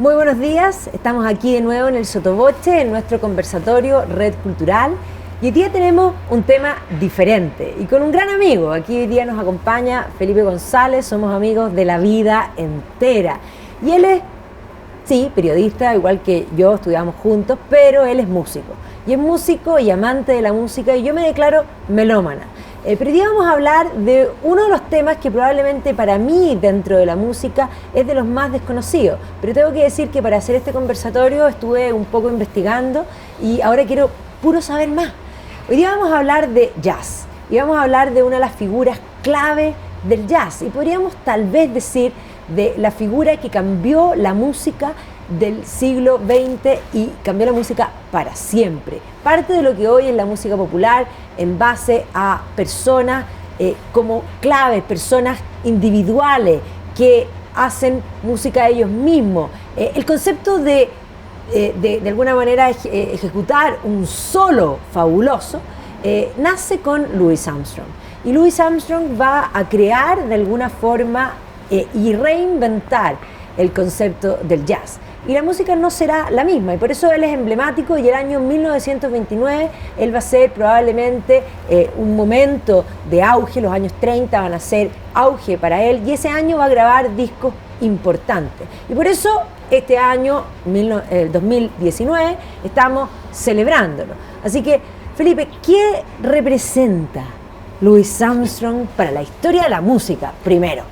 Muy buenos días, estamos aquí de nuevo en el Sotoboche, en nuestro conversatorio Red Cultural, y hoy día tenemos un tema diferente y con un gran amigo. Aquí hoy día nos acompaña Felipe González, somos amigos de la vida entera, y él es, sí, periodista, igual que yo, estudiamos juntos, pero él es músico, y es músico y amante de la música, y yo me declaro melómana. Pero hoy día vamos a hablar de uno de los temas que probablemente para mí dentro de la música es de los más desconocidos. Pero tengo que decir que para hacer este conversatorio estuve un poco investigando y ahora quiero puro saber más. Hoy día vamos a hablar de jazz y vamos a hablar de una de las figuras clave del jazz. Y podríamos tal vez decir de la figura que cambió la música del siglo XX y cambió la música para siempre. Parte de lo que hoy es la música popular en base a personas como claves, personas individuales que hacen música ellos mismos. El concepto de alguna manera ejecutar un solo fabuloso nace con Louis Armstrong. Y Louis Armstrong va a crear de alguna forma y reinventar el concepto del jazz. Y la música no será la misma, y por eso él es emblemático, y el año 1929 él va a ser probablemente un momento de auge. Los años 30 van a ser auge para él, y ese año va a grabar discos importantes. Y por eso este año, 2019, estamos celebrándolo. Así que, Felipe, ¿qué representa Louis Armstrong para la historia de la música, primero?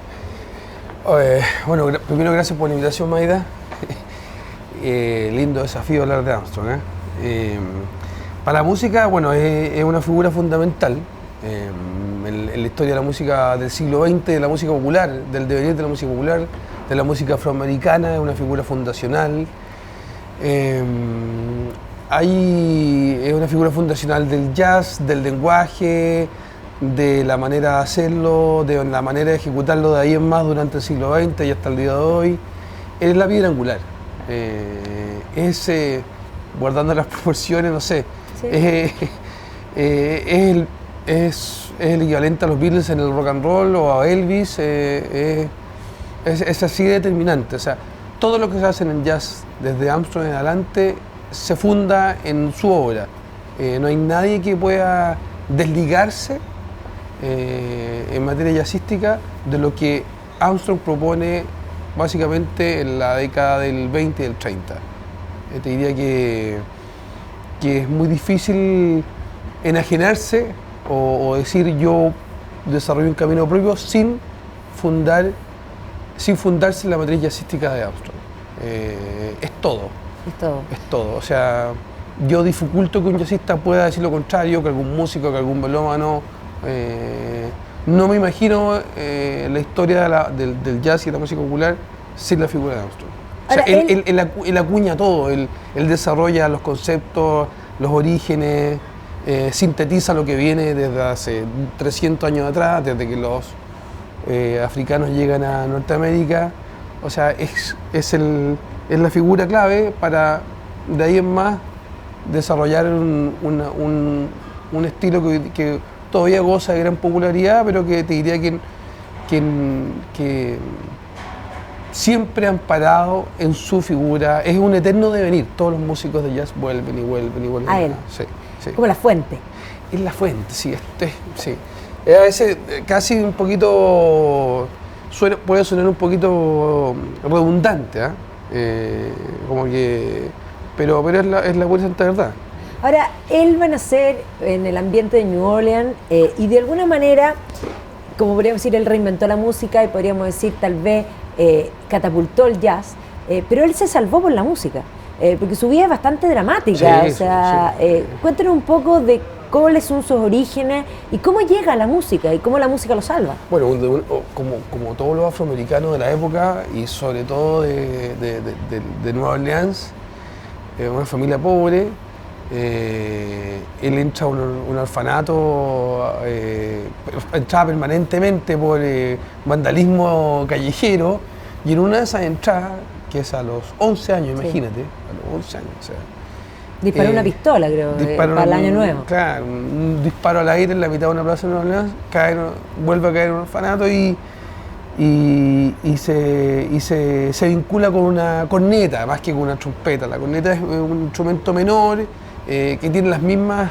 Bueno, primero gracias por la invitación, Maida. Lindo desafío hablar de Armstrong. Para la música, bueno, es una figura fundamental en la historia de la música del siglo XX, de la música popular, del devenir de la música popular, de la música afroamericana. Es una figura fundacional. Es una figura fundacional del jazz, del lenguaje, de la manera de hacerlo, de la manera de ejecutarlo de ahí en más durante el siglo XX y hasta el día de hoy. Es la piedra angular. Guardando las proporciones, no sé, sí. Es el equivalente a los Beatles en el rock and roll o a Elvis. Es así de determinante. O sea, todo lo que se hace en el jazz desde Armstrong en adelante se funda en su obra. No hay nadie que pueda desligarse en materia jazzística de lo que Armstrong propone básicamente en la década del 20 y del 30. Te diría que es muy difícil enajenarse o decir yo desarrollo un camino propio sin fundarse en la matriz jazzística de Armstrong. Es todo. Es todo. O sea, yo dificulto que un jazzista pueda decir lo contrario, que algún músico, que algún melómano. No me imagino la historia del jazz y de la música popular sin la figura de Armstrong. Ahora, o sea, él acuña todo, él desarrolla los conceptos, los orígenes, sintetiza lo que viene desde hace 300 años atrás, desde que los africanos llegan a Norteamérica. O sea, es la figura clave para de ahí en más desarrollar un estilo que todavía goza de gran popularidad, pero que te diría que siempre han parado en su figura. Es un eterno devenir. Todos los músicos de jazz vuelven y vuelven y vuelven. A él. Sí, sí. Como la fuente. Es la fuente, sí. Sí. A veces casi un poquito, puede sonar un poquito redundante, como que, pero es la pura santa verdad. Ahora, él va a nacer en el ambiente de New Orleans y de alguna manera, como podríamos decir, él reinventó la música y podríamos decir tal vez catapultó el jazz, pero él se salvó por la música, porque su vida es bastante dramática. Sí, cuéntanos un poco de cuáles son sus orígenes y cómo llega a la música y cómo la música lo salva. Bueno, como todos los afroamericanos de la época y sobre todo de Nueva Orleans, una familia pobre. Él entra a un orfanato, entraba permanentemente por vandalismo callejero, y en una de esas entradas, que es a los 11 años, imagínate, a los 11 años. O sea, disparó una pistola, creo, para el año nuevo. Claro, un disparo al aire en la mitad de una plaza de Nueva Orleans, vuelve a caer en un orfanato y se vincula con una corneta, más que con una trompeta. La corneta es un instrumento menor que tiene las mismas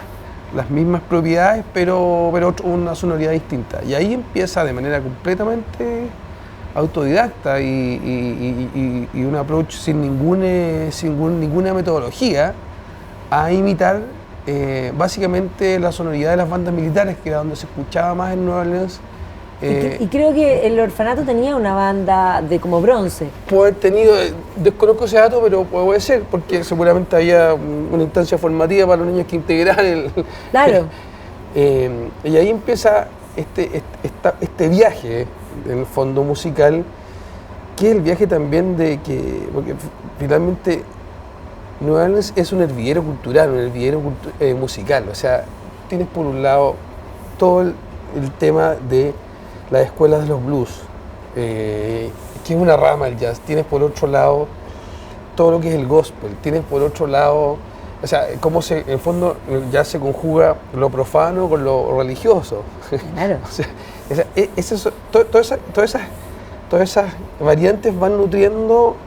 propiedades, pero una sonoridad distinta. Y ahí empieza de manera completamente autodidacta y un approach sin ninguna metodología a imitar básicamente la sonoridad de las bandas militares, que era donde se escuchaba más en Nueva Orleans. Y creo que el orfanato tenía una banda de como bronce. Puede haber tenido, desconozco ese dato, pero puede ser, porque seguramente había una instancia formativa para los niños que integraran Claro. Y ahí empieza este viaje, en el fondo musical, que es el viaje también porque finalmente Nueva Orleans es un hervidero cultural, un hervidero musical. O sea, tienes por un lado todo el tema de las escuelas de los blues, que es una rama del jazz. Tienes por otro lado todo lo que es el gospel. Tienes por otro lado, o sea, cómo en el fondo el jazz se conjuga lo profano con lo religioso. Claro. O sea, todas esas variantes van nutriendo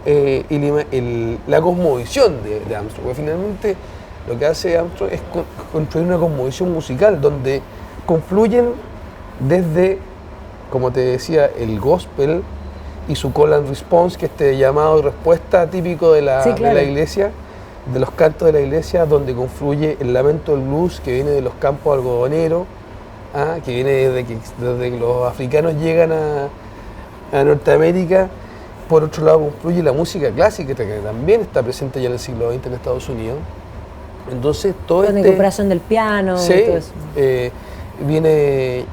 la cosmovisión de Armstrong. Porque finalmente lo que hace Armstrong es construir una cosmovisión musical donde confluyen desde, como te decía, el gospel y su call and response, que es este llamado y respuesta típico de la iglesia, de los cantos de la iglesia, donde confluye el lamento del blues, que viene de los campos algodoneros, que viene desde que los africanos llegan a Norteamérica. Por otro lado confluye la música clásica, que también está presente ya en el siglo XX en Estados Unidos. Entonces todo la incorporación del piano, sí, y todo eso. Viene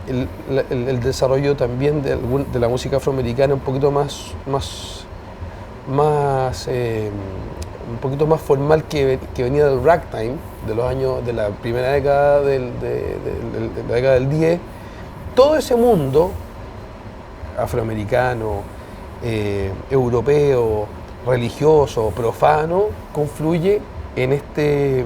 el desarrollo también de la música afroamericana un poquito más un poquito más formal, que venía del ragtime, de la primera década de la década del 10. Todo ese mundo afroamericano, europeo, religioso, profano, confluye en este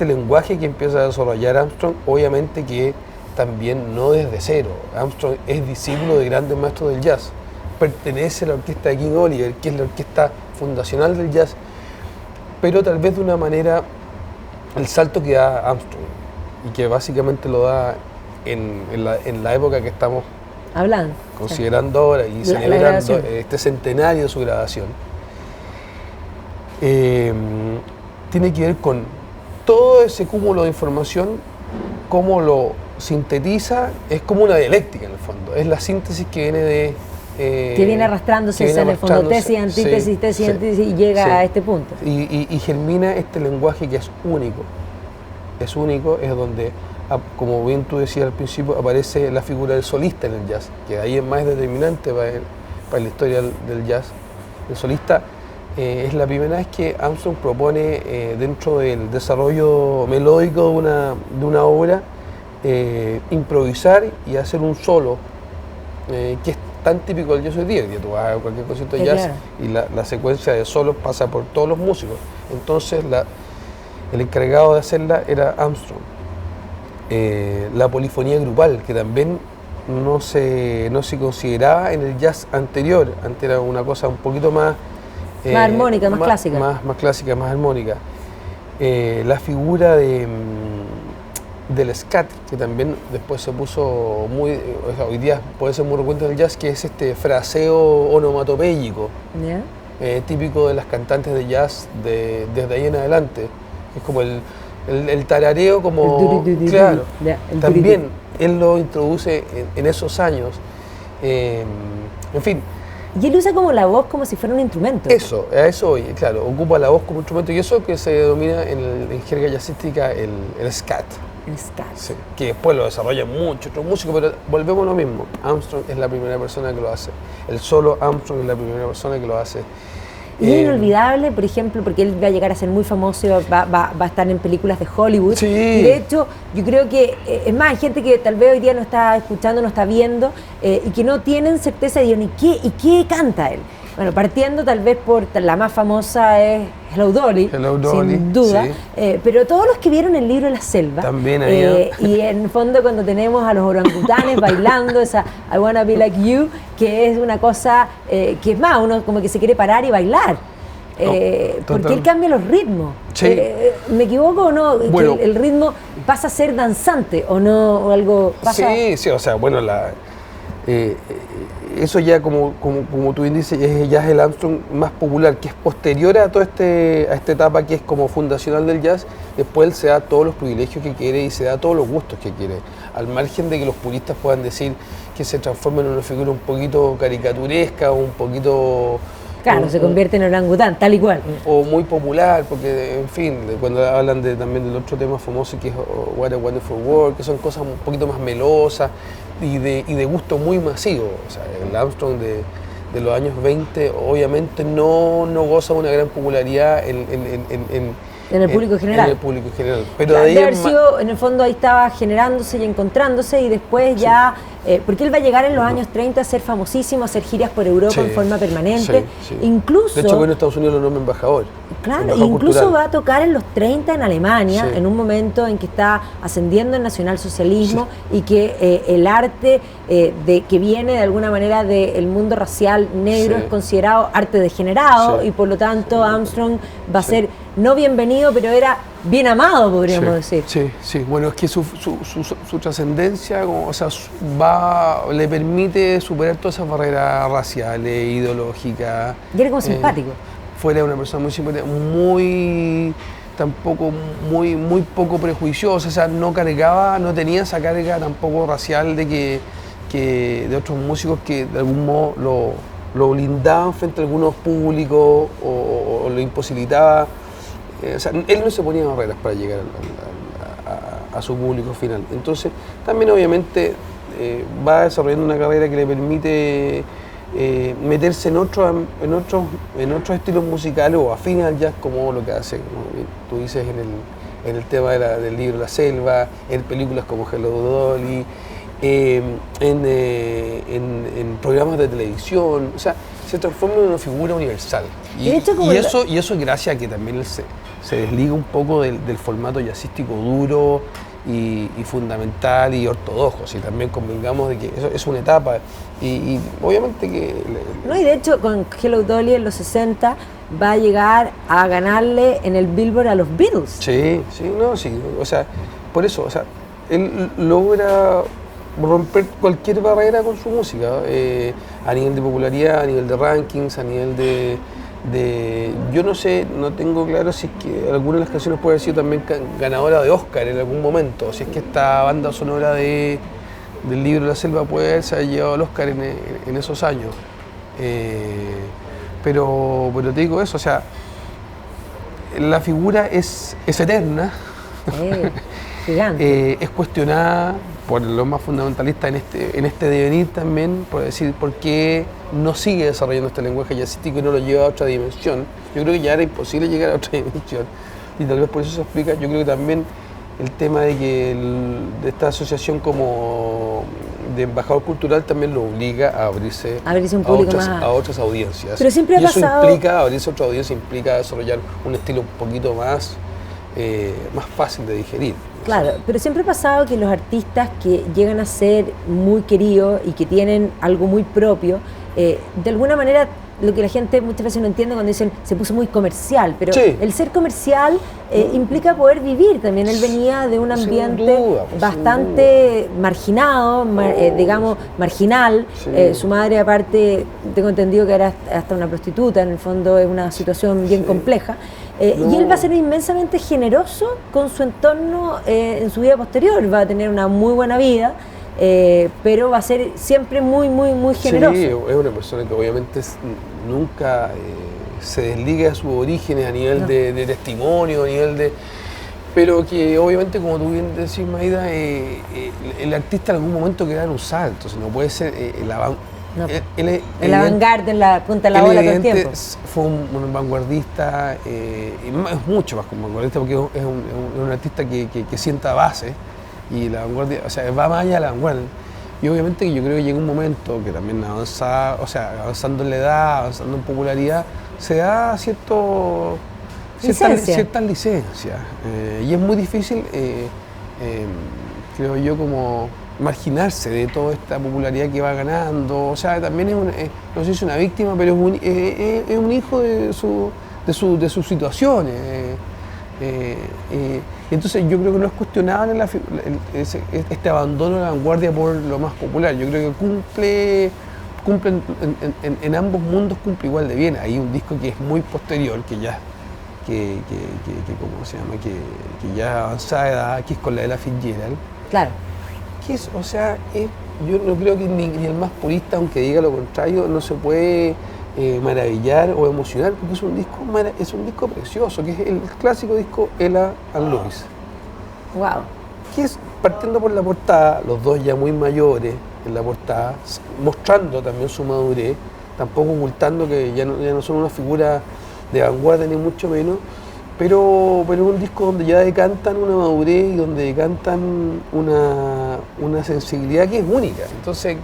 lenguaje que empieza a desarrollar Armstrong, obviamente que también no desde cero. Armstrong es discípulo de grandes maestros del jazz, pertenece a la orquesta de King Oliver, que es la orquesta fundacional del jazz, pero tal vez de una manera el salto que da Armstrong, y que básicamente lo da en la época que estamos hablando, considerando ahora y celebrando este centenario de su grabación, tiene que ver con todo ese cúmulo de información, cómo lo sintetiza. Es como una dialéctica en el fondo, es la síntesis que viene de... que viene arrastrándose en el fondo, tesis, antítesis, tesis, antítesis, y llega a este punto. Y germina este lenguaje que es único. Es único, es donde, como bien tú decías al principio, aparece la figura del solista en el jazz, que ahí es más determinante para la historia del jazz. El solista es la primera vez que Armstrong propone, dentro del desarrollo melódico de una obra, improvisar y hacer un solo, que es tan típico del jazz hoy día. Tú vas a cualquier concierto de jazz, claro, y la secuencia de solos pasa por todos los músicos. Entonces el encargado de hacerla era Armstrong. La polifonía grupal, que también no se consideraba en el jazz anterior. Antes era una cosa un poquito más armónica, más clásica. Más clásica, más armónica. La figura del scat, que también después se puso hoy día puede ser muy frecuente del jazz, que es este fraseo onomatopéyico, típico de las cantantes de jazz desde ahí en adelante. Es como el tarareo, como... Claro, también él lo introduce en esos años. En fin. Y él usa como la voz como si fuera un instrumento. Eso, a eso oye, claro, ocupa la voz como instrumento, y eso que se denomina en jerga jazzística el scat. El scat. Sí, que después lo desarrollan muchos otros músicos, pero volvemos a lo mismo. Armstrong es la primera persona que lo hace. El solo Armstrong es la primera persona que lo hace. Y es inolvidable, por ejemplo, porque él va a llegar a ser muy famoso, va a estar en películas de Hollywood. Sí. Y de hecho, yo creo que, es más, hay gente que tal vez hoy día no está escuchando, no está viendo, y que no tienen certeza de, ¿y qué canta él? Bueno, partiendo tal vez por la más famosa es Hello Dolly, Hello Dolly, sin duda, sí. Pero todos los que vieron el libro La Selva, También ahí, y en el fondo cuando tenemos a los orangutanes bailando esa I Wanna Be Like You, que es una cosa que es más, uno como que se quiere parar y bailar. Porque él cambia los ritmos. Sí. ¿Me equivoco o no? Bueno, que el ritmo pasa a ser danzante o no, o algo pasa. Sí, o sea, bueno, eso ya como tú bien dices, ya es el Armstrong más popular, que es posterior a toda esta etapa que es como fundacional del jazz. Después él se da todos los privilegios que quiere y se da todos los gustos que quiere, al margen de que los puristas puedan decir que se transforma en una figura un poquito caricaturesca o un poquito... Claro, se convierte en orangután, tal y cual. O muy popular, porque, en fin, cuando hablan también del otro tema famoso que es What a Wonderful World, que son cosas un poquito más melosas y de gusto muy masivo. O sea, el Armstrong de los años 20 obviamente no goza de una gran popularidad en el público general. En el público general. Pero claro, de ahí debe haber sido, en el fondo ahí estaba generándose y encontrándose y después ya, porque él va a llegar en los años 30 a ser famosísimo, a hacer giras por Europa en forma permanente. Incluso, de hecho, en Estados Unidos lo nombra embajador. Claro, incluso va a tocar en los 30 en Alemania, en un momento en que está ascendiendo el nacionalsocialismo y que el arte que viene de alguna manera del mundo racial negro es considerado arte degenerado y por lo tanto Armstrong va a ser no bienvenido, pero era bien amado, podríamos decir. Sí, bueno, es que su trascendencia, o sea, le permite superar todas esas barreras raciales, ideológicas. Y era como simpático. Fuera una persona muy simpática, muy poco prejuiciosa, o sea, no tenía esa carga tampoco racial de de otros músicos que de algún modo lo blindaban frente a algunos públicos o lo imposibilitaba. O sea, él no se ponía barreras para llegar a su público final. Entonces, también obviamente va desarrollando una carrera que le permite meterse en otros estilos musicales o afines al jazz, como lo que hace, como tú dices, en el tema del libro La Selva, en películas como Hello Dolly, en programas de televisión. O sea, se transforma en una figura universal. Y eso es gracias a que también él se desliga un poco del formato jazzístico duro y fundamental y ortodoxo. Si también convengamos de que eso es una etapa y obviamente que... No, y de hecho con Hello Dolly en los 60 va a llegar a ganarle en el Billboard a los Beatles. Sí, o sea, por eso, o sea, él logra romper cualquier barrera con su música, a nivel de popularidad, a nivel de rankings, a nivel de yo no sé, no tengo claro si es que alguna de las canciones puede haber sido también ganadora de Oscar en algún momento, si es que esta banda sonora del libro La Selva puede haberse llevado al Oscar en esos años. Pero te digo eso, o sea, la figura es eterna, gigante. es cuestionada por los más fundamentalistas en este devenir también, por decir por qué no sigue desarrollando este lenguaje jazzístico y no lo lleva a otra dimensión. Yo creo que ya era imposible llegar a otra dimensión y tal vez por eso se explica. Yo creo que también el tema de que de esta asociación como de embajador cultural también lo obliga a abrirse un público a otras audiencias. Pero siempre y eso pasado... implica, abrirse a otra audiencia implica desarrollar un estilo un poquito más fácil de digerir. Claro, pero siempre ha pasado que los artistas que llegan a ser muy queridos y que tienen algo muy propio, de alguna manera lo que la gente muchas veces no entiende cuando dicen se puso muy comercial, pero el ser comercial implica poder vivir también. Él venía de un ambiente bastante marginado, digamos, marginal. Su madre aparte, tengo entendido que era hasta una prostituta, en el fondo es una situación bien compleja. Y él va a ser inmensamente generoso con su entorno en su vida posterior, va a tener una muy buena vida, pero va a ser siempre muy generoso. Sí, es una persona que obviamente nunca se desliga de sus orígenes a nivel de testimonio, a nivel de... Pero que obviamente, como tú bien decís, Maida, el artista en algún momento queda en un salto, entonces no puede ser el avant-garde en la punta de la ola todo el tiempo. Fue un vanguardista, y es mucho más que un vanguardista porque es un artista que sienta base y la vanguardia, o sea, va más allá de la vanguardia. Y obviamente yo creo que llega un momento que también avanzando en la edad, avanzando en popularidad, se da ciertas licencias. Y es muy difícil, creo yo, como marginarse de toda esta popularidad que va ganando. O sea, también no sé si es una víctima, pero es un hijo de sus situaciones. Entonces yo creo que no es cuestionable este abandono de la vanguardia por lo más popular. Yo creo que cumple en ambos mundos, cumple igual de bien. Hay un disco que es muy posterior, que ¿cómo se llama? Que ya avanzada edad, que es con la de Ella Fitzgerald. Claro. Yo no creo que ni el más purista, aunque diga lo contrario, no se puede maravillar o emocionar, porque es un disco precioso, que es el clásico disco Ella and Louis. Wow. Que es, partiendo por la portada, los dos ya muy mayores en la portada, mostrando también su madurez, tampoco ocultando que ya no son una figura de vanguardia ni mucho menos, pero es un disco donde ya decantan una madurez y donde decantan una sensibilidad que es única. Entonces,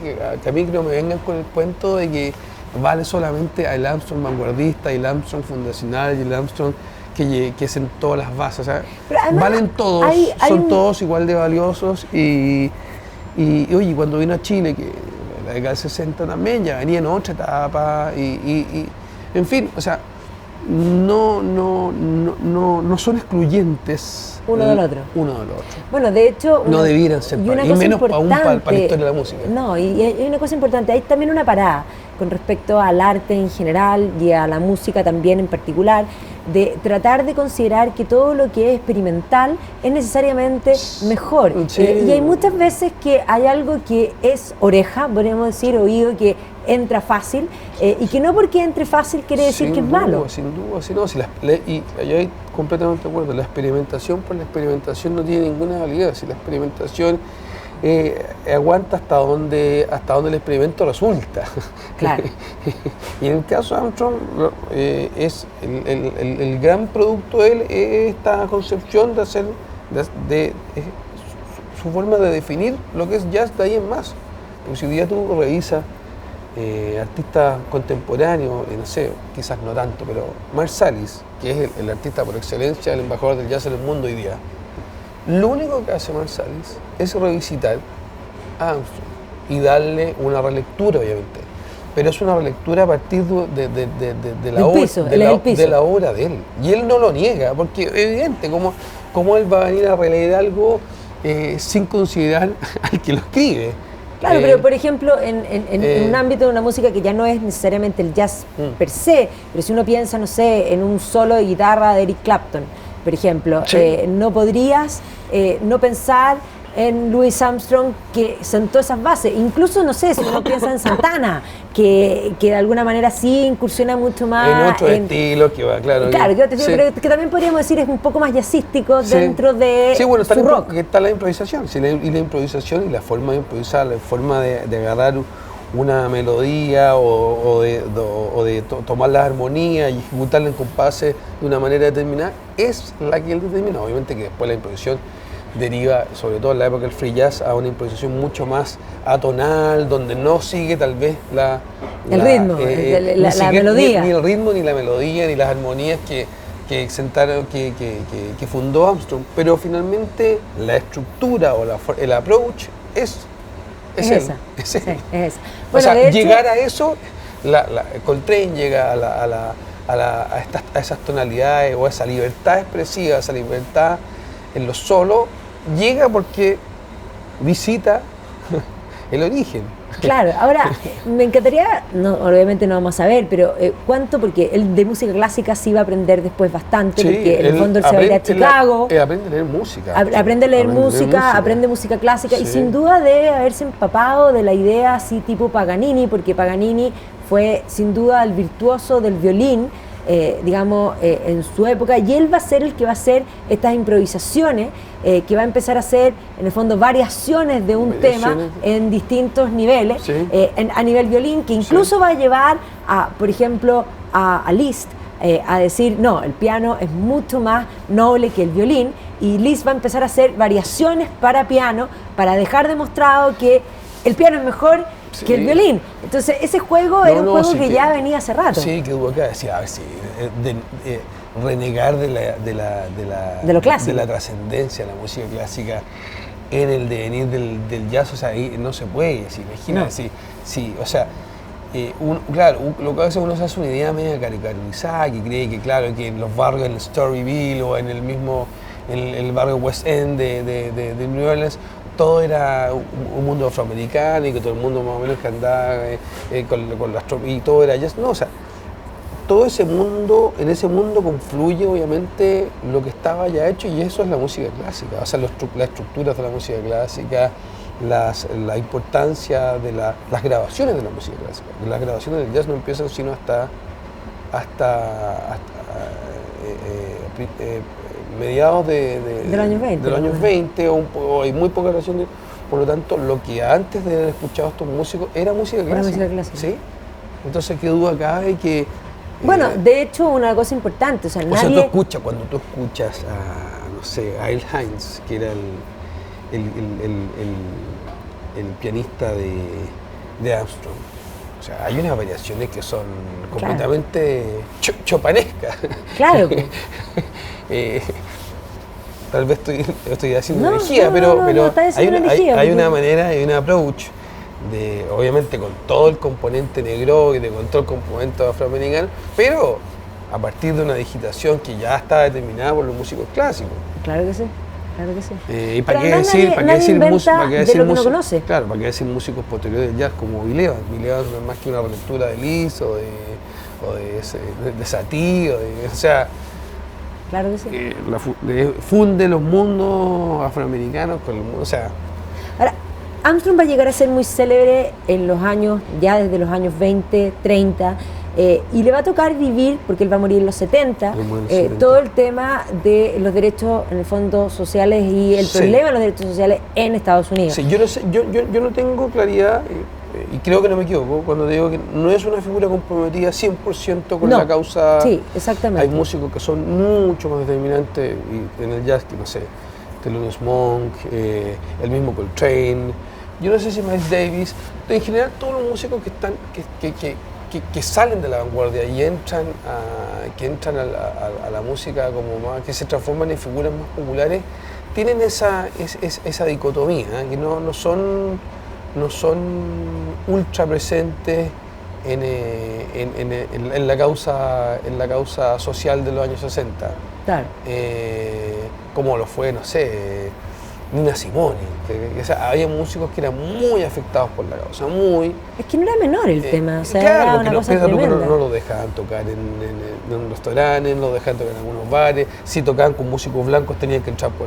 que a mí no me vengan con el cuento de que vale solamente a el Armstrong vanguardista, el Armstrong fundacional y el Armstrong que sentó las bases. O sea, valen todos, son todos igual de valiosos y oye, cuando vino a Chile, que la década del 60 también, ya venía en otra etapa y en fin, o sea, no son excluyentes uno del otro. Bueno, de hecho... No debieran ser, y menos para la historia de la música. No, y hay una cosa importante, hay también una parada con respecto al arte en general y a la música también en particular, de tratar de considerar que todo lo que es experimental es necesariamente mejor. Sí. Y hay muchas veces que hay algo que es oreja, podríamos decir, oído, que entra fácil, y que no porque entre fácil quiere decir que es malo. Sin duda, y yo estoy completamente de acuerdo, la experimentación por la experimentación no tiene ninguna validez. Si la experimentación aguanta hasta donde el experimento resulta. Claro. Y en el caso de Armstrong, es el gran producto de él es esta concepción de hacer su forma de definir lo que es jazz de ahí en más. Porque si hoy día tú revisas artistas contemporáneos, no sé, quizás no tanto, pero Marsalis, que es el artista por excelencia, el embajador del jazz en el mundo hoy día, lo único que hace Marsalis es revisitar a Armstrong y darle una relectura, obviamente, pero es una relectura a partir de la obra de él, y él no lo niega, porque es evidente cómo él va a venir a releer algo sin considerar al que lo escribe. Claro, pero por ejemplo, en un ámbito de una música que ya no es necesariamente el jazz per se, pero si uno piensa, no sé, en un solo de guitarra de Eric Clapton, por ejemplo, sí. No podrías no pensar en Louis Armstrong, que sentó esas bases. Incluso, no sé, si uno piensa en Santana, que de alguna manera sí incursiona mucho más en otro estilo que va, claro. Claro, yo te digo, pero que también podríamos decir es un poco más jazzístico dentro de su rock. Está la improvisación, y la improvisación y la forma de improvisar, la forma de agarrar una melodía o de tomar las armonías y ejecutarla en compases de una manera determinada, es la que él determina. Obviamente que después la improvisación deriva, sobre todo en la época del free jazz, a una improvisación mucho más atonal, donde no sigue tal vez la melodía. Ni el ritmo, ni la melodía, ni las armonías que fundó Armstrong, pero finalmente la estructura o el approach es esa. Bueno, o sea, llegar a eso, Coltrane llega a esas tonalidades o a esa libertad expresiva, esa libertad en lo solo, llega porque visita el origen. Claro, ahora me encantaría, obviamente no vamos a ver, pero cuánto, porque él de música clásica sí va a aprender después bastante, porque en el fondo él se va a ir a Chicago. Aprende a leer música. Aprende música clásica, sí. Y sin duda debe haberse empapado de la idea así tipo Paganini, porque Paganini fue sin duda el virtuoso del violín, en su época, y él va a ser el que va a hacer estas improvisaciones, que va a empezar a hacer en el fondo variaciones de un tema en distintos niveles, sí. A nivel violín, que incluso va a llevar por ejemplo a Liszt a decir, no, el piano es mucho más noble que el violín, y Liszt va a empezar a hacer variaciones para piano para dejar demostrado que el piano es mejor que el violín. Entonces, ese juego era un juego que ya venía hace rato. Sí, que hubo acá, decía, a ver si renegar de lo clásico, de la trascendencia de la música clásica en el devenir del jazz, o sea, ahí no se puede, si imagina, sí, o sea, claro, lo que a veces uno se hace una idea media caricaturizada, que cree que, claro, que en los barrios, en el Storyville o en el mismo, el barrio West End de New Orleans, todo era un mundo afroamericano y que todo el mundo más o menos que andaba con las tropas y todo era jazz. No, o sea, todo ese mundo, en ese mundo confluye obviamente lo que estaba ya hecho y eso es la música clásica, o sea, las estructuras de la música clásica, la importancia de las grabaciones de la música clásica. Las grabaciones del jazz no empiezan sino hasta mediados de los años 20 o hay muy poca grabación. Por lo tanto, lo que antes de haber escuchado a estos músicos era música clásica. ¿Sí? Entonces, qué duda cabe que... Bueno, de hecho, una cosa importante, o sea, cuando tú escuchas a, no sé, a Earl Hines, que era el pianista de Armstrong, o sea, hay unas variaciones que son completamente chopanescas. Claro. Tal vez estoy haciendo una herejía, pero hay una manera, hay un approach, obviamente con todo el componente negro y con todo el componente afroamericano, pero a partir de una digitación que ya está determinada por los músicos clásicos. Claro que sí. Claro que sí. ¿Y para qué decir músicos? Claro, ¿para qué decir músicos posteriores del jazz como Bill Evans? Bill Evans no es más que una relectura de Lis o de Satie, o sea, claro que sí. Funde los mundos afroamericanos con el mundo, o sea. Ahora, Armstrong va a llegar a ser muy célebre en los años, ya desde los años 20, 30, y le va a tocar vivir, porque él va a morir en los 70, todo el tema de los derechos, en el fondo, sociales y el problema de los derechos sociales en Estados Unidos. Sí, yo no tengo claridad, y creo que no me equivoco, cuando digo que no es una figura comprometida 100% con la causa. Sí, exactamente. Hay músicos que son mucho más determinantes en el jazz, que no sé, Thelonious Monk, el mismo Coltrane, yo no sé si Miles Davis, en general todos los músicos que están, que salen de la vanguardia y entran a la música como más, que se transforman en figuras más populares, tienen esa dicotomía, que no son ultra presentes en la causa social de los años 60. Claro. Como lo fue, no sé, Nina Simone, o sea, había músicos que eran muy afectados por la causa, muy... Es que no era menor el tema, o sea, claro, era una cosa tremenda. No lo dejaban tocar en restaurantes, no lo dejaban tocar en algunos bares, si tocaban con músicos blancos tenían que entrar por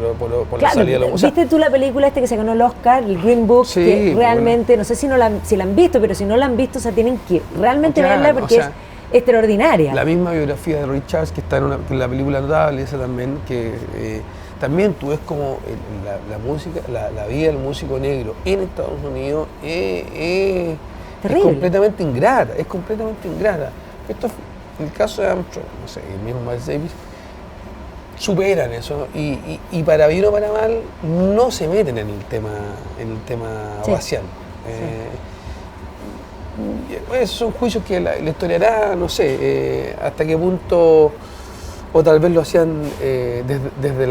la salida de la música. ¿Viste tú la película que se ganó el Oscar, el Green Book, que realmente, no sé si la han visto, pero si no la han visto, o sea, tienen que realmente verla porque es extraordinaria. La misma biografía de Richards, que está en la película notable, esa también, que... también tú ves como la música, la vida del músico negro en Estados Unidos es completamente ingrata, Esto, en el caso de Armstrong, no sé, el mismo Miles Davis, superan eso y para bien o para mal no se meten en el tema racial. Esos son juicios que la historia hará, no sé, hasta qué punto... O tal vez lo hacían desde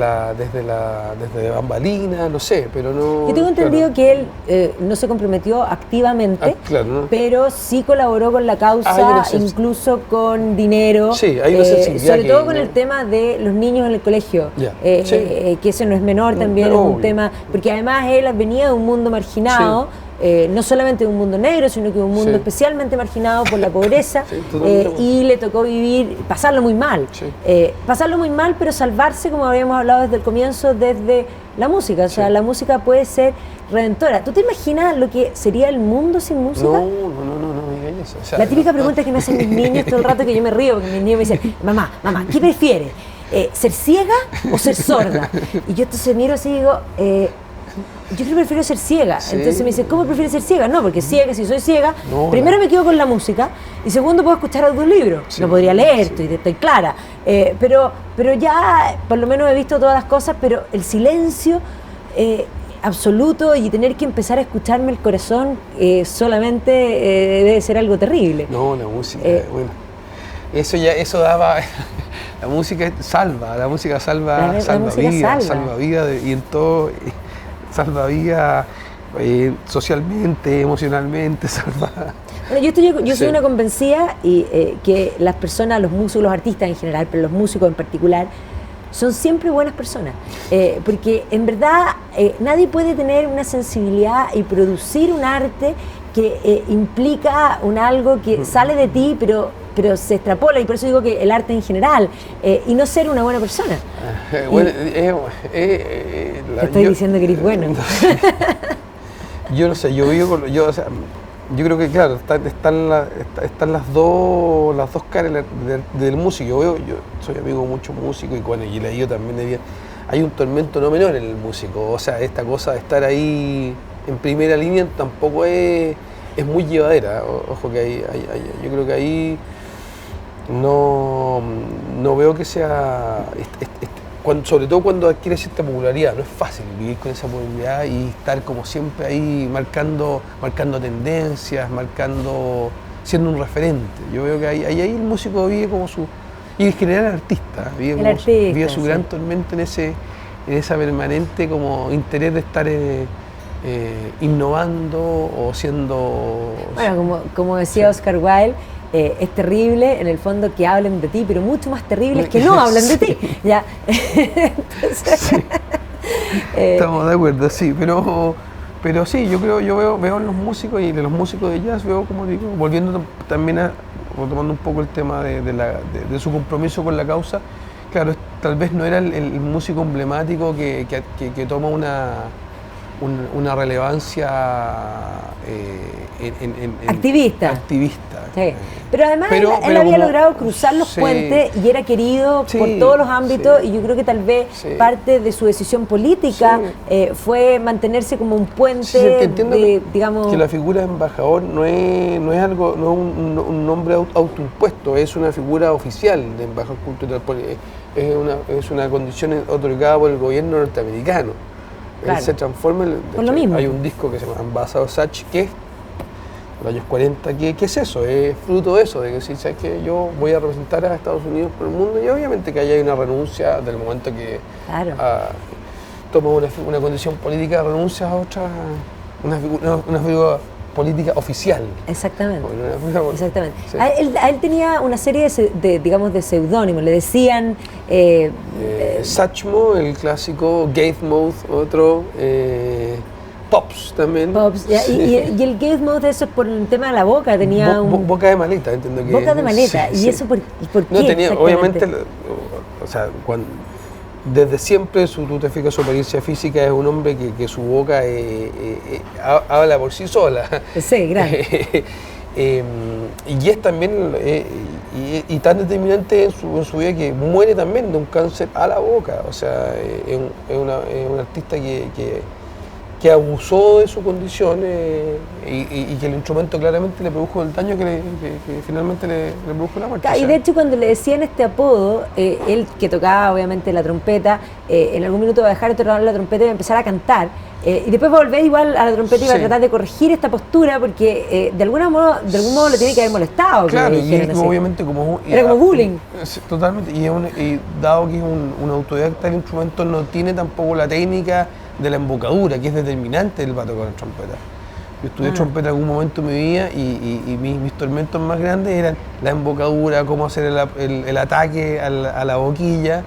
bambalina, no sé, pero no... Yo tengo entendido que él no se comprometió activamente, pero sí colaboró con la causa, incluso con dinero, sobre todo con el tema de los niños en el colegio, que ese no es menor también, es un tema, porque además él venía de un mundo marginado, no solamente de un mundo negro, sino que de un mundo especialmente marginado por la pobreza, y le tocó pasarlo muy mal, pero salvarse, como habíamos hablado desde el comienzo, desde la música, o sea, la música puede ser redentora. ¿Tú te imaginas lo que sería el mundo sin música? No digas eso. O sea, la típica pregunta que me hacen mis niños todo el rato, que yo me río, porque mis niños me dicen, mamá, ¿qué prefieres? ¿Ser ciega o ser sorda? Y yo entonces miro así y digo, yo prefiero ser ciega. Entonces me dice, ¿cómo prefieres ser ciega? No, porque ciega, si soy ciega, primero me quedo con la música y segundo puedo escuchar audiolibros. No podría leer, estoy clara. Pero ya por lo menos he visto todas las cosas, pero el silencio, absoluto y tener que empezar a escucharme el corazón solamente debe ser algo terrible. No, la música, bueno, eso daba, la música salva música salva vida y en todo, salva vida socialmente, emocionalmente, salva. Bueno, yo soy una convencida y que las personas, los músicos, los artistas en general, pero los músicos en particular, son siempre buenas personas, porque en verdad nadie puede tener una sensibilidad y producir un arte que implica algo que sale de ti, pero se extrapola, y por eso digo que el arte en general, y no ser una buena persona. Bueno, estoy diciendo que eres bueno. Yo no sé, o sea, yo creo que claro, están las dos caras del músico. Yo soy amigo de muchos músicos y bueno, y he leído también hay un tormento no menor en el músico. O sea, esta cosa de estar ahí en primera línea tampoco es muy llevadera. Ojo que yo creo que ahí no veo que sea, sobre todo cuando adquiere cierta popularidad. No es fácil vivir con esa popularidad y estar como siempre ahí marcando tendencias, siendo un referente. Yo veo que ahí el músico vive como y en general el artista, vive su gran tormento en esa permanente como interés de estar innovando o siendo... Bueno, como decía Oscar Wilde, es terrible en el fondo que hablen de ti, pero mucho más terrible es que no hablen de ti. ¿Ya? Entonces, sí. Estamos de acuerdo, sí, pero sí, yo veo en los músicos y de los músicos de jazz, veo como digo, volviendo también retomando un poco el tema de su compromiso con la causa. Claro, tal vez no era el músico emblemático que toma una relevancia activista. Sí. Pero además él había logrado cruzar los puentes y era querido por todos los ámbitos, y yo creo que tal vez parte de su decisión política fue mantenerse como un puente, digamos... Que la figura de embajador no es un nombre autoimpuesto, es una figura oficial de embajador cultural, es una condición otorgada por el gobierno norteamericano. Claro. Él se transforma, por lo mismo. Hay un disco que se llama Ambassador Sach, que es los años 40, ¿qué es eso? Es fruto de eso, de que si sabes que yo voy a representar a Estados Unidos por el mundo, y obviamente que hay una renuncia del momento que toma una condición política, renuncia a otra, una figura política oficial. Exactamente. Exactamente. Sí. A él tenía una serie de seudónimos, le decían... Satchmo, el clásico, Gatemouth, otro... Pops también. Pops, y el Gatemouth, eso es por el tema de la boca, tenía boca de maleta, entiendo que... Boca de maleta, ¿y eso por qué? No, tenía, obviamente, o sea, desde siempre, tú te fijas, su apariencia física es un hombre que su boca habla por sí sola. Sí, gracias. Y es también, y tan determinante en su vida que muere también de un cáncer a la boca. O sea, es un artista que abusó de su condición y que el instrumento claramente le produjo el daño que finalmente le produjo la muerte. Y de hecho, cuando le decían este apodo, él que tocaba obviamente la trompeta, en algún minuto va a dejar de tocar la trompeta y va a empezar a cantar. Y después va a volver igual a la trompeta y va a tratar de corregir esta postura, porque de algún modo le tiene que haber molestado. Claro, y obviamente era como bullying. Totalmente, y dado que es un autodidacta del instrumento, no tiene tampoco la técnica de la embocadura, que es determinante el para tocar la trompeta. Yo estudié trompeta en algún momento de mi vida y mis tormentos más grandes eran la embocadura, cómo hacer el ataque a la boquilla,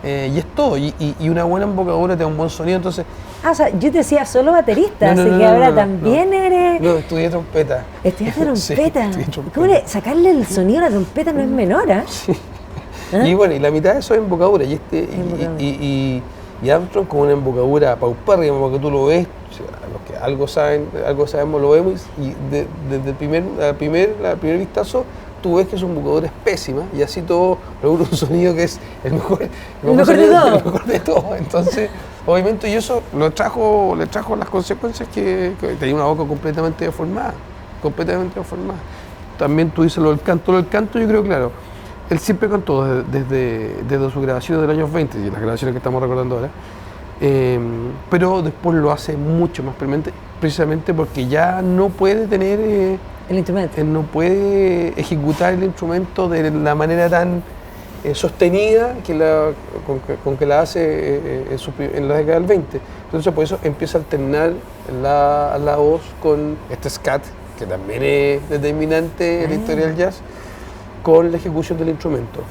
y es todo. Y una buena embocadura te da un buen sonido, entonces... O sea, yo te decía solo baterista, así que ahora también eres... No, estudié trompeta. ¿Estudiaste trompeta? Sí, trompeta. ¿Cómo sacarle el sonido a la trompeta no es menor, ¿eh? Sí. Y bueno, y la mitad de eso es embocadura, y Armstrong con una embocadura paupérrima, porque tú lo ves, o sea, los que algo sabemos, lo vemos, y desde el primer vistazo tú ves que su embocadura es pésima, y así todo logra un sonido que es el mejor de todo. Entonces, obviamente, y eso le trajo las consecuencias que tenía una boca completamente deformada. También tú dices lo del canto, yo creo, claro. Él siempre cantó desde sus grabaciones de los años 20, y las grabaciones que estamos recordando ahora, Pero después lo hace mucho más permanente, precisamente porque ya no puede tener, El instrumento. no puede ejecutar el instrumento de la manera tan sostenida con que la hace en la década del 20. Entonces por eso empieza a alternar la voz con este scat, que también es determinante en la historia del jazz, con la ejecución del instrumento.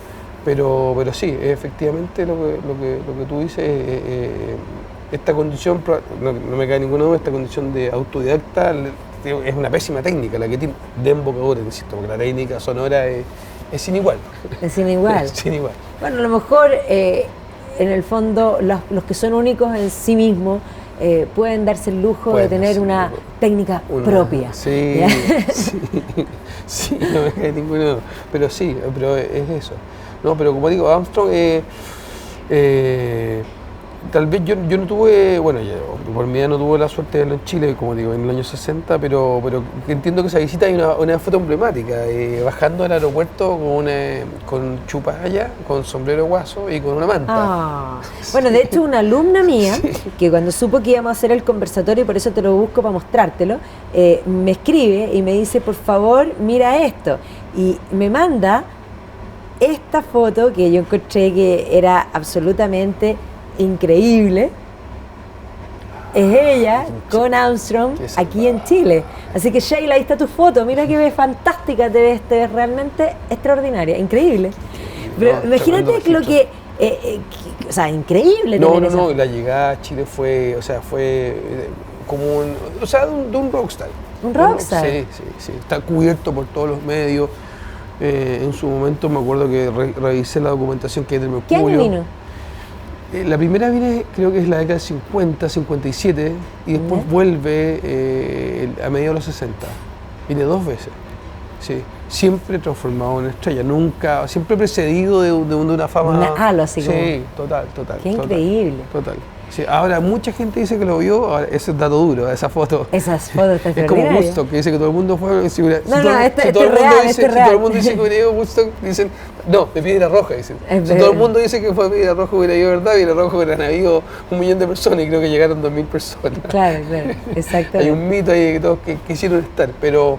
Pero sí, efectivamente lo que tú dices, esta condición, no me cae ninguna duda, esta condición de autodidacta es una pésima técnica la que tiene de embocadura, insisto, porque la técnica sonora es sin igual. Es sin igual. Sin igual. Bueno, a lo mejor en el fondo los que son únicos en sí mismos pueden darse el lujo de tener una técnica propia. Sí, sí, no me cae ninguna duda. Pero sí, pero es eso. No, pero como digo, Armstrong, tal vez yo no tuve, bueno, por mi edad no tuve la suerte de verlo en Chile, como digo, en los años 60, pero entiendo que esa visita hay una foto emblemática, bajando al aeropuerto con chupalla, con sombrero guaso y con una manta. Bueno, de hecho una alumna mía, que cuando supo que íbamos a hacer el conversatorio, y por eso te lo busco para mostrártelo, me escribe y me dice, por favor, mira esto, y me manda esta foto que yo encontré que era absolutamente increíble. Es ella con Armstrong aquí en Chile. Así que Sheila, ahí está tu foto, mira que ves fantástica, te ves realmente extraordinaria, increíble. Pero imagínate lo que, o sea, increíble. No, la llegada a Chile fue como de un rockstar. ¿Un rockstar? Sí, está cubierto por todos los medios. En su momento me acuerdo que revisé la documentación que hay del Mercurio. ¿Qué año vino? La primera viene, creo que es la década de 50, 57, y después vuelve a mediados de los 60. Viene 2 veces. Sí. Siempre transformado en estrella, nunca, siempre precedido de una fama. Una halo así como. Sí, total. Qué increíble. Total. Sí, ahora mucha gente dice que lo vio, ahora, ese es dato duro, esa foto. Esas fotos están Es como Woodstock, que dice que todo el mundo fue. Si todo el mundo dice que hubiera ido a Woodstock, dicen, no, de Piedra Roja, dicen. Si todo el mundo dice que fue Piedra Roja, hubiera ido, ¿verdad? Piedra Roja hubieran habido 1 millón de personas y creo que llegaron 2.000 personas. Claro, exactamente. Hay un mito ahí que todos quisieron estar, pero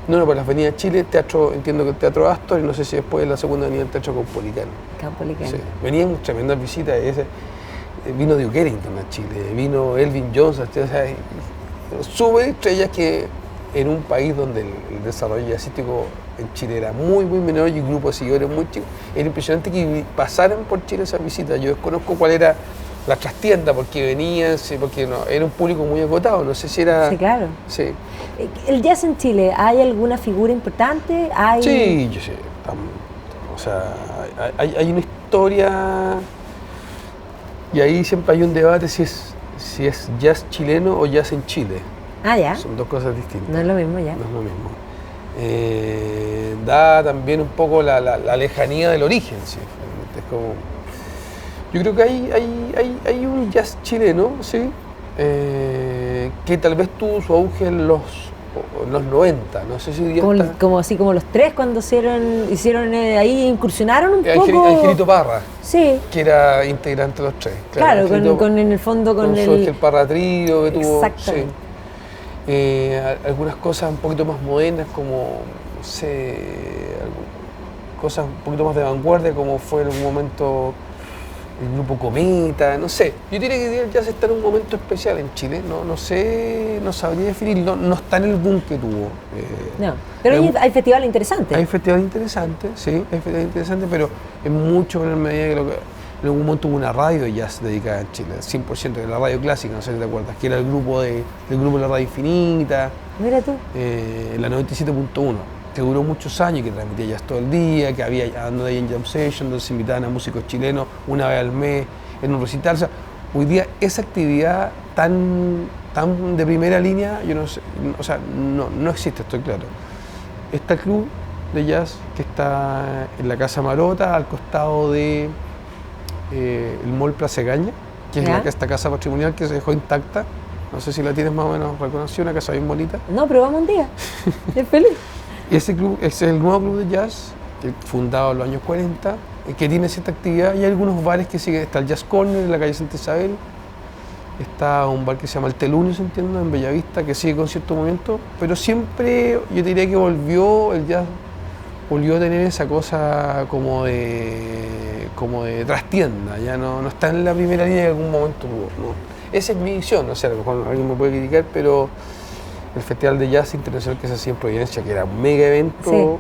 no, por la Avenida Chile, entiendo que el Teatro Astor, y no sé si después en la segunda avenida el Teatro Caupolicán. Sí. Venían tremendas visitas, vino Duke Ellington a Chile, vino Elvin Jones, o sea, sube estrellas que en un país donde el desarrollo jazzístico en Chile era muy menor y un grupo de seguidores muy chicos, era impresionante que pasaran por Chile esas visitas. Yo desconozco cuál era la trastienda, porque venían, porque no, era un público muy acotado, no sé si era... Sí, claro. Sí. ¿El jazz en Chile, hay alguna figura importante? Sí, yo sé, o sea, hay una historia... Y ahí siempre hay un debate si es jazz chileno o jazz en Chile. Ya. Son 2 cosas distintas. No es lo mismo ya. No es lo mismo. Da también un poco la lejanía del origen, sí. Es como, yo creo que hay un jazz chileno, sí, que tal vez tuvo su auge en los 90, no sé si hoy día está... Como así como los 3 cuando hicieron ahí, incursionaron un poco... Angelito Parra, sí, que era integrante de los 3. Claro, con en el fondo con el... Jorge el Parra Trío, que tuvo... Exactamente. Sí. Algunas cosas un poquito más modernas, como, no sé, cosas un poquito más de vanguardia, como fue en un momento el grupo Cometa, no sé. Yo diría que el jazz está en un momento especial en Chile, no sé, no sabría definirlo, no está en el boom que tuvo. No, pero hay festivales interesantes. Hay festivales interesantes, sí, hay festivales interesantes, pero es mucho en medida que en algún momento hubo una radio de jazz dedicada en Chile, 100%, de la radio clásica, no sé si te acuerdas, que era el grupo de la Radio Infinita. Mira tú. La 97.1. que duró muchos años y que transmitía jazz todo el día, que había andando ahí en Jam Session, donde se invitaban a músicos chilenos una vez al mes en un recital. O sea, hoy día esa actividad tan de primera línea, yo no sé, o sea, no existe, estoy claro. Está el club de jazz que está en la Casa Marota, al costado de el Mall Plaza Gaña, que es esta casa patrimonial que se dejó intacta. No sé si la tienes más o menos reconocida, una casa bien bonita. No, pero vamos un día. Es feliz. Y ese club, ese es el nuevo club de jazz, fundado en los años 40, que tiene cierta actividad. Y hay algunos bares que siguen. Está el Jazz Corner en la calle Santa Isabel, está un bar que se llama El Telunes, entiendo, en Bellavista, que sigue con cierto movimiento, pero siempre yo diría que el jazz volvió a tener esa cosa como de trastienda, ya no está en la primera línea que en algún momento tuvo, ¿no? Esa es mi visión, o sea, a lo mejor alguien me puede criticar, pero el Festival de Jazz Internacional que se hacía en Providencia, que era un mega evento, sí.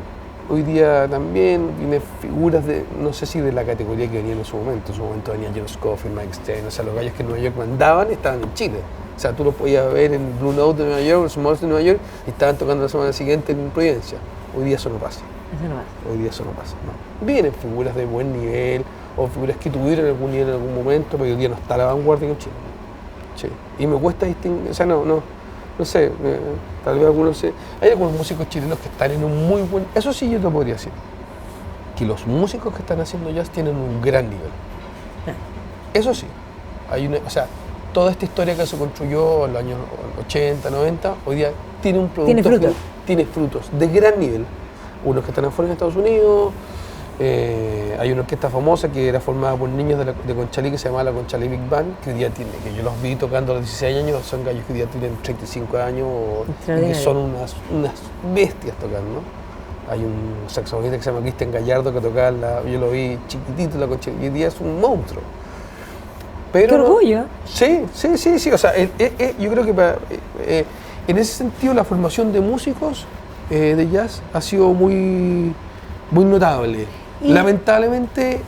Hoy día también tiene figuras de, no sé si de la categoría que venían en su momento venía John Scofield, Mike Stein, o sea, los gallos que en Nueva York mandaban estaban en Chile. O sea, tú los podías ver en Blue Note de Nueva York, o Smalls de Nueva York, y estaban tocando la semana siguiente en Providencia. Hoy día eso no pasa. Hoy día eso no pasa, no. Vienen figuras de buen nivel, o figuras que tuvieron algún nivel en algún momento, pero hoy día no está a la vanguardia en Chile. Sí. Y me cuesta distinguir, o sea, no sé, tal vez algunos hay algunos músicos chilenos que están en un muy buen... Eso sí yo te podría decir, que los músicos que están haciendo jazz tienen un gran nivel. Eso sí, o sea, toda esta historia que se construyó en los años 80, 90, hoy día tiene un producto... Tiene frutos de gran nivel. Unos que están afuera en Estados Unidos, hay una orquesta famosa que era formada por niños de Conchalí que se llamaba la Conchalí Big Band, que hoy día tiene, que yo los vi tocando a los 16 años, son gallos que hoy día tienen 35 años y que son unas bestias tocando. Hay un saxofonista que se llama Cristian Gallardo que tocaba, yo lo vi chiquitito la Conchalí, y hoy día es un monstruo. Pero, ¡qué orgullo! Sí, o sea, yo creo que en ese sentido la formación de músicos de jazz ha sido muy notable. Lamentablemente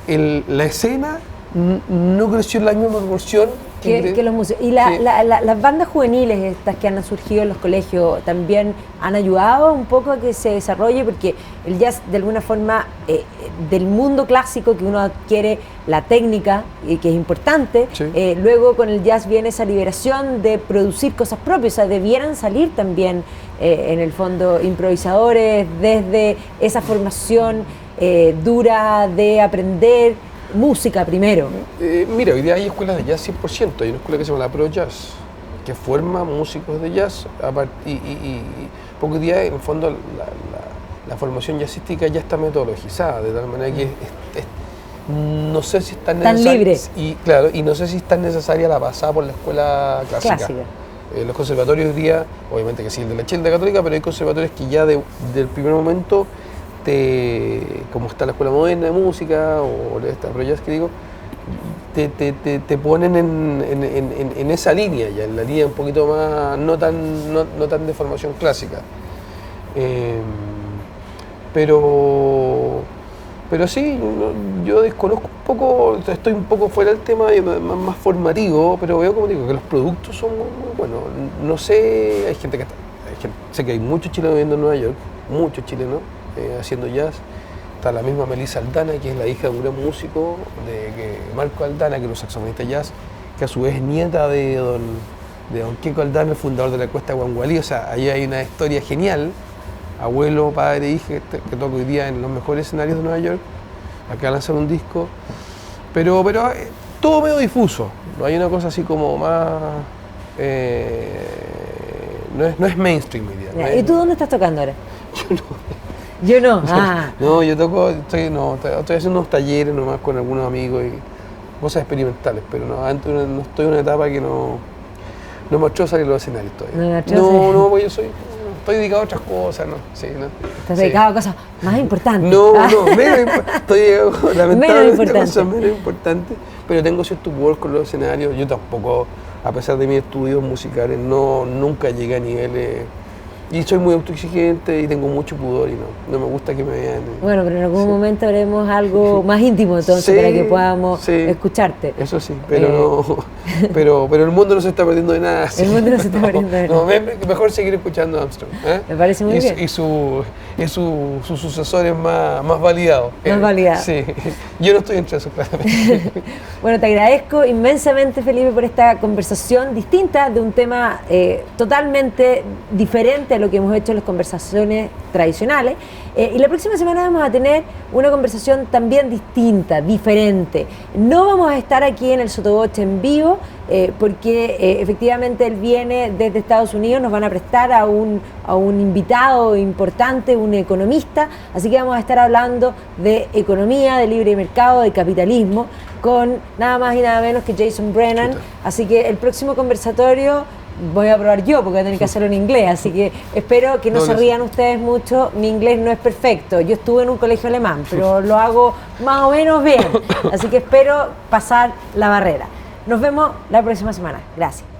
la escena no creció en la misma proporción que los músicos. Y las bandas juveniles estas que han surgido en los colegios también han ayudado un poco a que se desarrolle, porque el jazz de alguna forma del mundo clásico que uno adquiere la técnica, que es importante, sí. Luego con el jazz viene esa liberación de producir cosas propias, o sea, debieran salir también en el fondo improvisadores desde esa formación dura de aprender música primero. Mira, hoy día hay escuelas de jazz 100%, hay una escuela que se llama la Pro Jazz, que forma músicos de jazz, porque hoy día en el fondo la formación jazzística ya está metodologizada, de tal manera que no sé si es tan libre. Y no sé si es tan necesaria la pasada por la escuela clásica. Los conservatorios hoy día, obviamente que siguen de la Childa Católica, pero hay conservatorios que ya del primer momento, como está la Escuela Moderna de Música o esta Pro Jazz que digo, te ponen en esa línea, ya en la línea un poquito más, no tan de formación clásica. Pero sí, yo desconozco un poco, estoy un poco fuera del tema más formativo, pero veo, como digo, que los productos son muy buenos. No sé, hay gente sé que hay muchos chilenos viviendo en Nueva York, muchos chilenos haciendo jazz. Está la misma Melissa Aldana, que es la hija de un gran músico, de Marco Aldana, que es un saxofonista jazz, que a su vez es nieta de don Kiko Aldana, el fundador de la Cuesta Guangualí. O sea, ahí hay una historia genial. Abuelo, padre, hija, que toca hoy día en los mejores escenarios de Nueva York. Acá lanzan un disco, pero todo medio difuso. No hay una cosa así como más... no es mainstream hoy día. ¿Y tú dónde estás tocando ahora? Yo no. Yo no. Ah. No, yo toco, estoy haciendo unos talleres nomás con algunos amigos y cosas experimentales, pero no estoy en una etapa que no me atrevo a salir a los escenarios todavía. No, pues estoy dedicado a otras cosas, ¿no? Sí, ¿no? Estás dedicado a cosas más importantes. Estoy lamentablemente a cosas menos importantes, pero tengo cierto pudor con los escenarios. Yo tampoco, a pesar de mis estudios musicales, nunca llegué a niveles... Y soy muy autoexigente y tengo mucho pudor y no me gusta que me vean. Bueno, pero en algún momento haremos algo más íntimo entonces para que podamos escucharte. Eso sí, pero el mundo no se está perdiendo de nada. El mundo no se está perdiendo de nada. Mejor seguir escuchando a Armstrong. Me parece muy bien. Y sus sucesores más validados. Más validados. Sí, yo no estoy entre esos, claramente. Bueno, te agradezco inmensamente, Felipe, por esta conversación distinta de un tema totalmente diferente a lo que hemos hecho en las conversaciones tradicionales. Y la próxima semana vamos a tener una conversación también distinta, diferente. No vamos a estar aquí en el Sotoboche en vivo, porque efectivamente él viene desde Estados Unidos, nos van a prestar a un invitado importante, un economista, así que vamos a estar hablando de economía, de libre mercado, de capitalismo, con nada más y nada menos que Jason Brennan. Así que el próximo conversatorio voy a probar yo, porque voy a tener que hacerlo en inglés, así que espero que no se rían ustedes mucho. Mi inglés no es perfecto, yo estuve en un colegio alemán, pero lo hago más o menos bien, así que espero pasar la barrera. Nos vemos la próxima semana. Gracias.